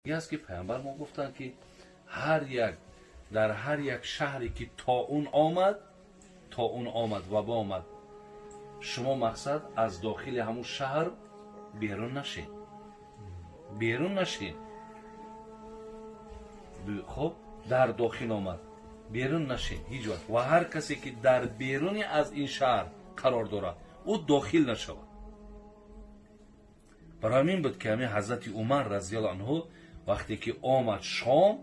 دیگه است که پیامبر ما گفتن که در هر یک شهری که طاعون آمد وبا آمد، شما مقصد از داخل همون شهر بیرون نشین. خب در داخل آمد بیرون نشین هیچ وقت، و هر کسی که در بیرون از این شهر قرار داره او داخل نشود. برای همین بود که همین حضرت عمر رضی الله عنه وقتی که آمد شام،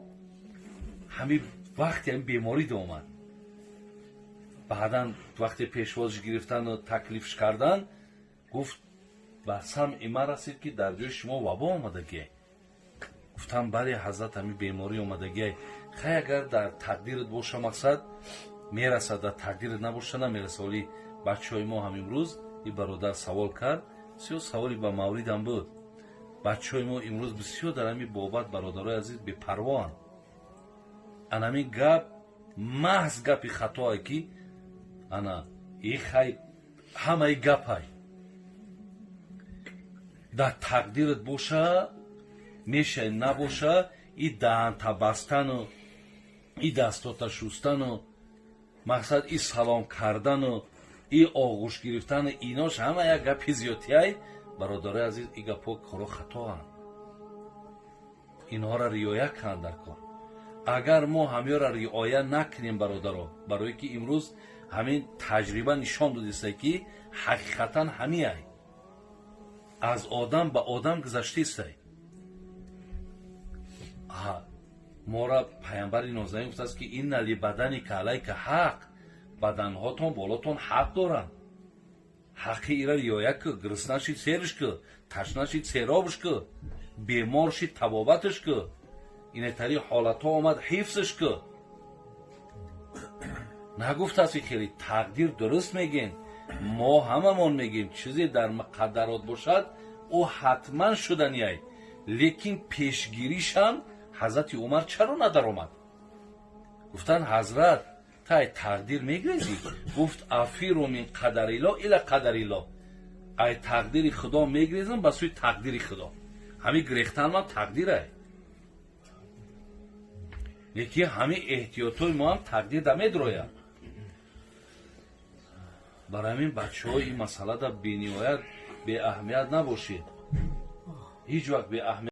همین وقتی هم بیماری آمد، بعدا وقتی پیشوازش گرفتن و تکلیفش کردن، گفت به سمع من رسید که در جای شما وبا آمدگی. گفتم بله حضرت، همین بیماری آمدگی. خیلی اگر در تقدیرت باشه مقصد میرسد، در تقدیرت نباشه نمیرسه. ولی بچه های ما هم امروز این برادر سوال کرد، بسیار سوالی به مورد هم بود. بچه های ما امروز بسیار در همین بابت برادرای عزیز بی‌پرواهند. انا همین گپ محض گپی خطایی که انا این خیلی همه گپ های در تقدیرت باشه میشه، نباشه این دهن بستن و این دستات شستن و مقصد این سلام کردن و این آغوش گرفتن، ایناش همه یک گپی زیادی های. برادرای عزیز این گپ ها کارو خطا هست، اینها را رعایت کن در کار. اگر ما همه را رعایت نکنیم برادرها، برای که امروز همین تجربه نشان داده که حقیقتا همین از آدم به آدم گذشته است. ما را پیامبر نازنین گفته است که این نلی بدنی که علیک حق، بدنهاتون بالاتون حق دارن. حقی ایرا رعایت که، گرسنه شید سیرش که، تشنه شید سیرابش که، بیمار شید طبابتش که، اینه طریق حالت ها آمد حفظش که. نگفته است که خیلی تقدیر درست میگین، ما هممون میگیم چیزی در مقدرات باشد او حتما شدنیه، لیکن پیشگیریش هم حضرت عمر چرا ندار آمد؟ گفتن حضرت تای تقدیر میگریزی؟ گفت افیرو من قدر الله الی قدر الله، ای تقدیر خدا میگریزم به سوی تقدیر خدا. همین گریختن ما تقدیره، لیکن همین احتیاطای ما هم تقدیر دمید رویه. برای همین بچه های این مسئله در بینیایت به اهمیت نباشید، هیچ وقت به اهمیت